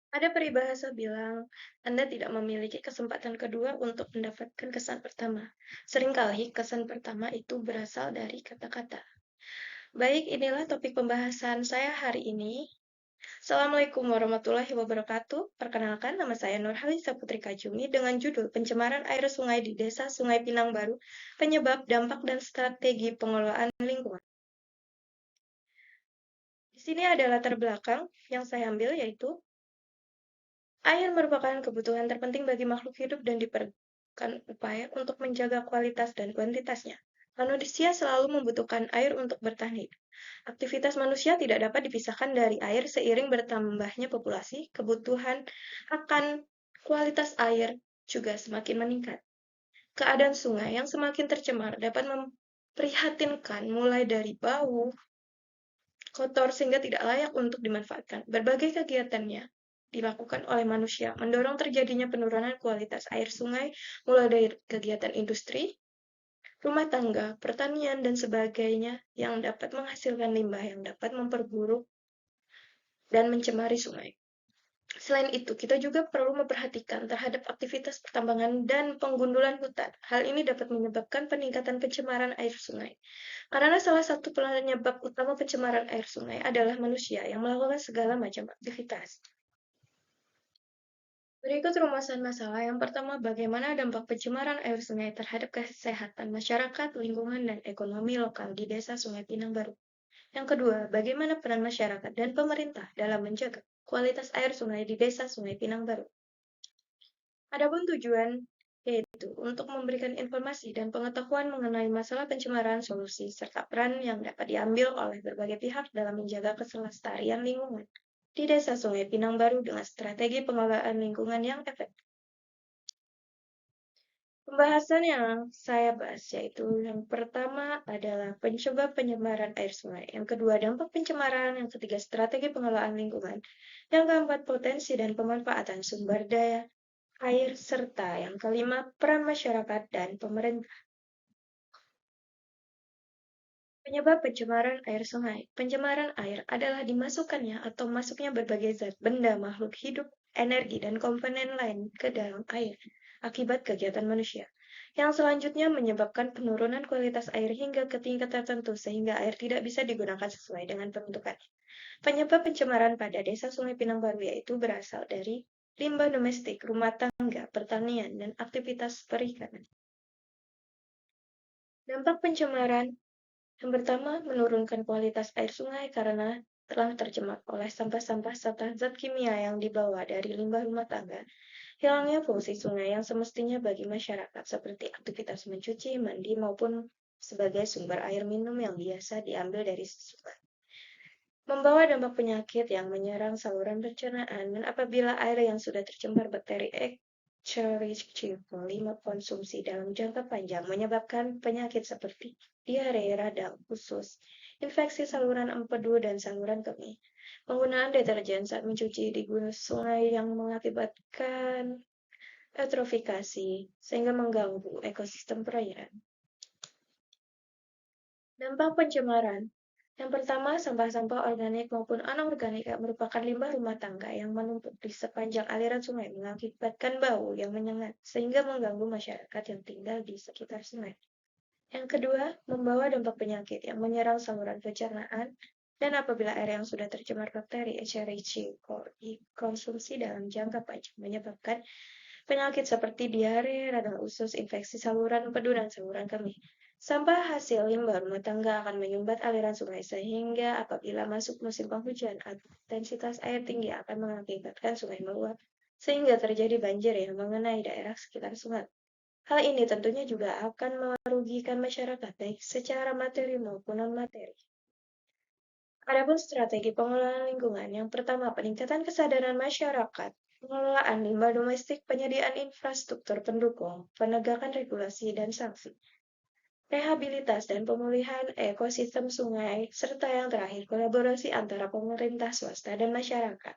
Ada peribahasa bilang, Anda tidak memiliki kesempatan kedua untuk mendapatkan kesan pertama. Seringkali kesan pertama itu berasal dari kata-kata. Baik, inilah topik pembahasan saya hari ini. Assalamualaikum warahmatullahi wabarakatuh. Perkenalkan, nama saya Nurhalisa Putri Kajumi dengan judul Pencemaran Air Sungai di Desa Sungai Pinang Baru, Penyebab, Dampak, dan Strategi Pengelolaan Lingkungan. Di sini ada latar belakang yang saya ambil yaitu air merupakan kebutuhan terpenting bagi makhluk hidup dan diperlukan upaya untuk menjaga kualitas dan kuantitasnya. Manusia selalu membutuhkan air untuk bertahan hidup. Aktivitas manusia tidak dapat dipisahkan dari air seiring bertambahnya populasi, kebutuhan akan kualitas air juga semakin meningkat. Keadaan sungai yang semakin tercemar dapat memprihatinkan mulai dari bau, kotor sehingga tidak layak untuk dimanfaatkan. Berbagai kegiatannya dilakukan oleh manusia, mendorong terjadinya penurunan kualitas air sungai, mulai dari kegiatan industri, rumah tangga, pertanian, dan sebagainya yang dapat menghasilkan limbah yang dapat memperburuk dan mencemari sungai. Selain itu, kita juga perlu memperhatikan terhadap aktivitas pertambangan dan penggundulan hutan. Hal ini dapat menyebabkan peningkatan pencemaran air sungai. Karena salah satu penyebab utama pencemaran air sungai adalah manusia yang melakukan segala macam aktivitas. Berikut rumusan masalah. Yang pertama, bagaimana dampak pencemaran air sungai terhadap kesehatan masyarakat, lingkungan, dan ekonomi lokal di Desa Sungai Pinang Baru. Yang kedua, bagaimana peran masyarakat dan pemerintah dalam menjaga kualitas air sungai di Desa Sungai Pinang Baru. Adapun tujuan yaitu untuk memberikan informasi dan pengetahuan mengenai masalah pencemaran, solusi, serta peran yang dapat diambil oleh berbagai pihak dalam menjaga kelestarian lingkungan di Desa Sungai Pinang Baru dengan strategi pengelolaan lingkungan yang efektif. Pembahasan yang saya bahas yaitu yang pertama adalah penyebab penyebaran air sungai, yang kedua dampak pencemaran, yang ketiga strategi pengelolaan lingkungan, yang keempat potensi dan pemanfaatan sumber daya air, serta yang kelima, peran masyarakat dan pemerintah. Penyebab pencemaran air sungai. Pencemaran air adalah dimasukkannya atau masuknya berbagai zat, benda, makhluk hidup, energi, dan komponen lain ke dalam air akibat kegiatan manusia. Yang selanjutnya menyebabkan penurunan kualitas air hingga ke tingkat tertentu sehingga air tidak bisa digunakan sesuai dengan peruntukannya. Penyebab pencemaran pada Desa Sungai Pinang Baru yaitu berasal dari limbah domestik, rumah tangga, pertanian, dan aktivitas perikanan. Dampak pencemaran yang pertama, menurunkan kualitas air sungai karena telah tercemar oleh sampah-sampah serta zat kimia yang dibawa dari limbah rumah tangga. Hilangnya fungsi sungai yang semestinya bagi masyarakat seperti aktivitas mencuci, mandi, maupun sebagai sumber air minum yang biasa diambil dari sungai. Membawa dampak penyakit yang menyerang saluran pencernaan dan apabila air yang sudah tercemar bakteri Escherichia coli konsumsi dalam jangka panjang menyebabkan penyakit seperti diare, radang, usus, infeksi saluran empedu, dan saluran kemih. Penggunaan deterjen saat mencuci di sungai yang mengakibatkan eutrofikasi sehingga mengganggu ekosistem perairan. Dampak pencemaran. Yang pertama, sampah-sampah organik maupun anorganik yang merupakan limbah rumah tangga yang menumpuk di sepanjang aliran sungai mengakibatkan bau yang menyengat sehingga mengganggu masyarakat yang tinggal di sekitar sungai. Yang kedua, membawa dampak penyakit yang menyerang saluran pencernaan dan apabila air yang sudah tercemar bakteri Escherichia coli konsumsi dalam jangka panjang menyebabkan penyakit seperti diare, radang usus, infeksi saluran empedu, dan saluran kemih. Sampah hasil limbah rumah tangga akan menyumbat aliran sungai sehingga apabila masuk musim penghujan, intensitas air tinggi akan mengakibatkan sungai meluap sehingga terjadi banjir yang mengenai daerah sekitar sungai. Hal ini tentunya juga akan merugikan masyarakat baik secara materi maupun non-materi. Adapun strategi pengelolaan lingkungan, yang pertama peningkatan kesadaran masyarakat, pengelolaan limbah domestik, penyediaan infrastruktur pendukung, penegakan regulasi dan sanksi, rehabilitas dan pemulihan ekosistem sungai, serta yang terakhir kolaborasi antara pemerintah, swasta, dan masyarakat.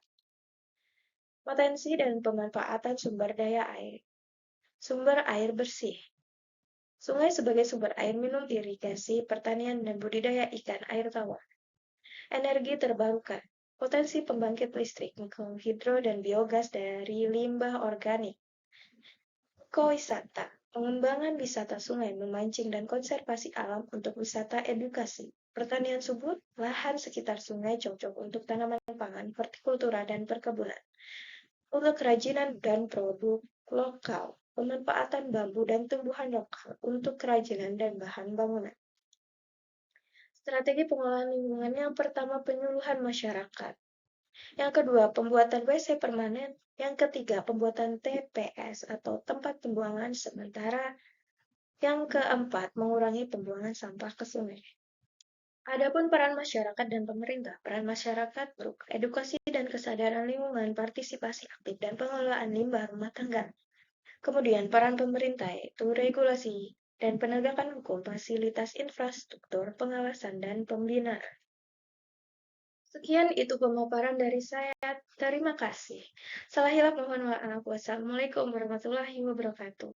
Potensi dan pemanfaatan sumber daya air. Sumber air bersih. Sungai sebagai sumber air minum, irigasi, pertanian, dan budidaya ikan air tawar. Energi terbarukan. Potensi pembangkit listrik, mikrohidro, dan biogas dari limbah organik. Ekowisata, pengembangan wisata sungai, memancing, dan konservasi alam untuk wisata edukasi. Pertanian subur, lahan sekitar sungai cocok untuk tanaman pangan, hortikultura, dan perkebunan. Untuk kerajinan dan produk lokal, pemanfaatan bambu dan tumbuhan lokal untuk kerajinan dan bahan bangunan. Strategi pengelolaan lingkungan yang pertama, penyuluhan masyarakat. Yang kedua, pembuatan WC permanen. Yang ketiga, pembuatan TPS atau tempat pembuangan sementara. Yang keempat, mengurangi pembuangan sampah ke sungai. Adapun peran masyarakat dan pemerintah, peran masyarakat berupa edukasi dan kesadaran lingkungan, partisipasi aktif, dan pengelolaan limbah rumah tangga. Kemudian peran pemerintah yaitu regulasi dan penegakan hukum, fasilitas infrastruktur, pengawasan, dan pembinaan. Sekian itu pemaparan dari saya. Terima kasih. Salah hilap mohon maaf. Wassalamualaikum warahmatullahi wabarakatuh.